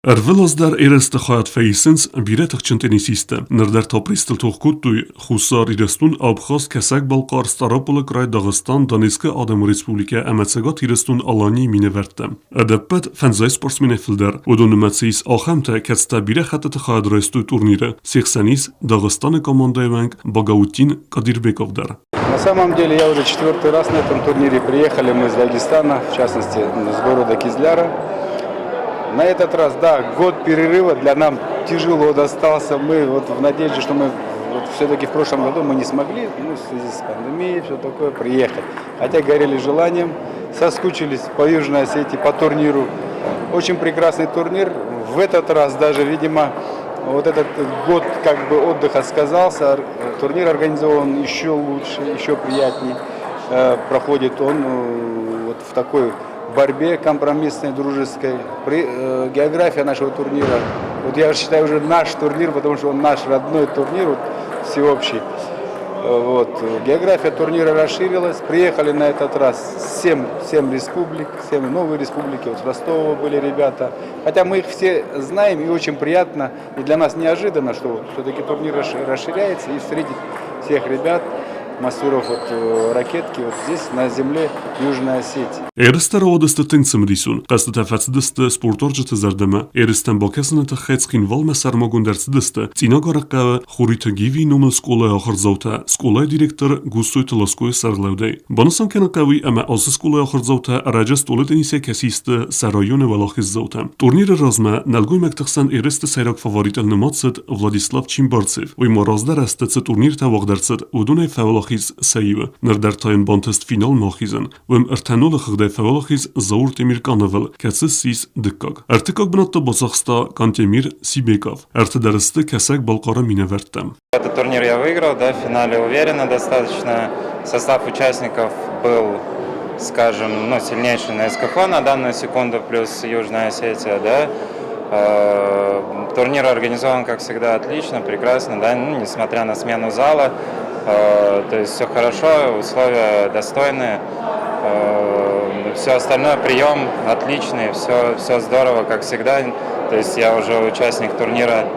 Ervilazder erste hayat feysins biretig tennisiste. Nerder topristel tohkuttuy Husar irestun Abkhaz kesak Balqar Staropol kraj Dagestan Donetsk Adem Respublika Amatsegat irestun Alani minevertem. Adepet fenzay sportsmene filder. Udunmetsis ahemte ketsta bire khatet hayat restu turnire. 80 Дагестана командуемент Багаутин Кадирбековдар. На самом деле я уже четвертый раз на этом турнире. Приехали мы из Дагестана, в частности с города Кизляра. На этот раз, да, год перерыва для нас тяжело достался. Мы вот в надежде, что мы все-таки в прошлом году мы не смогли, в связи с пандемией, все такое, приехать. Хотя горели желанием, соскучились по Южной Осетии, по турниру. Очень прекрасный турнир. В этот раз даже, видимо, вот этот год как бы отдыха сказался. Турнир организован еще лучше, еще приятнее. Проходит он вот в такой борьбе компромиссной, дружеской. География нашего турнира, вот я считаю уже наш турнир, потому что он наш родной турнир, вот, всеобщий. Вот. География турнира расширилась. Приехали на этот раз 7 республик, 7 новые республики. Вот с Ростова были ребята. Хотя мы их все знаем, и очень приятно, и для нас неожиданно, что все-таки турнир расширяется, и встретить всех ребят, мастеров от ракетки вот здесь, на земле Южной Осетии. Erste rodeste tincemrisun, qasdeta fatsidiste sportorjete zardeme, eristen bakesnete khetskin valme sarmagunderdiste, cinagaraqa khurite givi numel skole akhrzauta, skole direktor Gustoy Tlaskoy sarglevde. Banasam kenaqawi ama az skole akhrzauta rajas toletenise kasiste sarayone valakhizauta. Turnir razma nalgoy mektaqsan eriste sayrak favorit alnematset Vladislav Chimbartsev. Oy morazda rastet turnir tavaqdarset udune favalakhis sayiv. Nerdartayn bantest final makhizan. Vem ertanol Февалахис Заур Темиркановел, Кацисис Дыккак. Артыкак бнатта Босахста Кантемир Сибеков. Артыдарысты Касак Балкара Миневертем. Этот турнир я выиграл, да, в финале уверенно достаточно. Состав участников был, скажем, сильнейший на СКФ на данную секунду, плюс Южная Осетия, да. Турнир организован, как всегда, отлично, прекрасно, да, несмотря на смену зала. То есть все хорошо, условия достойные. Все остальное, прием отличный, все здорово, как всегда. То есть я уже участник турнира,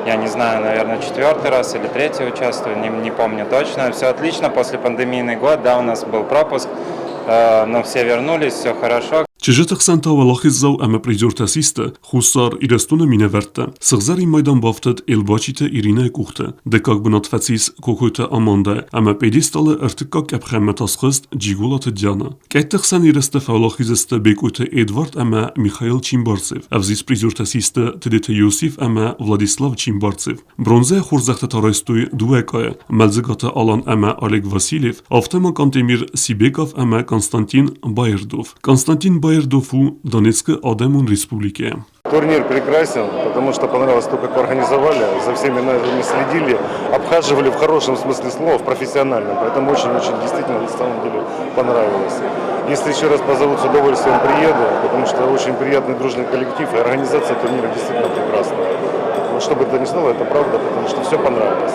я не знаю, наверное, 4-й раз или 3-й участвую, не помню точно. Все отлично, после пандемийный год, да, у нас был пропуск, но все вернулись, все хорошо. Чижетах Санта Валахиззау ама призёртасисте Хусар ирестуна миневерте. Сыгзари майдан бафтет Элбачите Ирина Кухте. Декак бнат фацис Кокуйте Аманда ама педесталы артыкак апхэмметасхыст Джигулаты Дяна. Кайтах сан иресте Валахизесте Бекуйте Эдвард ама Михаил Чимбарцев. Авзис призёртасисте Тедете Йосиф ама Владислав Чимбарцев. Бронзе хурзахте тарайстуй дуэкае. Мальзыгата Алан ама Олег Васильев. Автема Кантемир Сибеков ама Константин Байердов. Константин Байердову Донецкой Адемун Республике. Турнир прекрасен, потому что понравилось то, как организовали, за всеми нами следили, обхаживали в хорошем смысле слова, в профессиональном. Поэтому очень действительно на самом деле понравилось. Если еще раз позовут, с удовольствием приеду, потому что очень приятный дружный коллектив и организация турнира действительно прекрасная. Вот, что бы это ни стало, это правда, потому что все понравилось.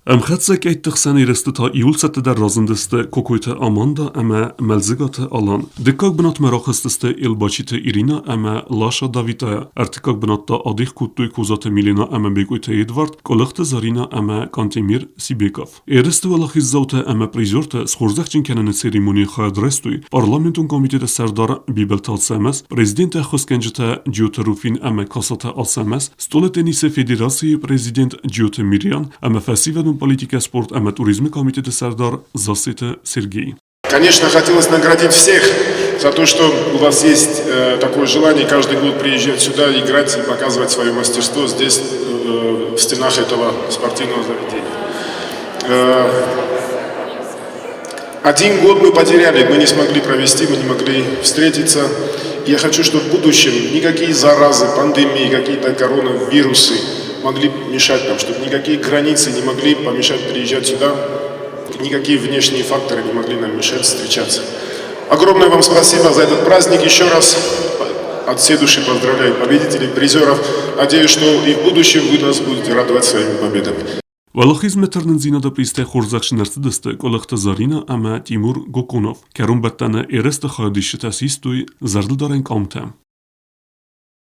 Amxatsek eittiqsan irestita iulsate der razendeste Kokoyte Amanda ama Melzigate Alan. Dikak bnat merakhisteste Elbachite Irina ama Lasha Davitaya. Artikak bnatta Adih Kuttuy Kuzate Milena ama Bekoyte Edvard. Kolakte Zarina ama Kantemir Sibekov. Ereste valakhizzaute ama prizorte schorzakchin kenene seremoni khadrestuy. Parlamentun komitete Serdar Bibel Talsamas. Prezident Khoskenjete Giote Rufin ama Kasate Alsamas. Stoletenise Federasiye Prezident Giote Miryan ama Fasive политика, спорт, туризма комитета Сардар Засыта Сергей. Конечно, хотелось наградить всех за то, что у вас есть такое желание каждый год приезжать сюда, играть и показывать свое мастерство здесь, в стенах этого спортивного заведения. Один год мы потеряли, мы не смогли провести, мы не могли встретиться. Я хочу, чтобы в будущем никакие заразы, пандемии, какие-то коронавирусы могли мешать нам, чтобы никакие границы не могли помешать приезжать сюда, никакие внешние факторы не могли нам мешать встречаться. Огромное вам спасибо за этот праздник. Еще раз от всей души поздравляю победителей, призеров. Надеюсь, что и в будущем вы нас будете радовать своими победами. Valakhizmeternin zinada priste khorzakshnertsideste kolakta Zarina ama Timur Gokunov. Kerun battana ereste khadishte asistuy zardildaren kamtem.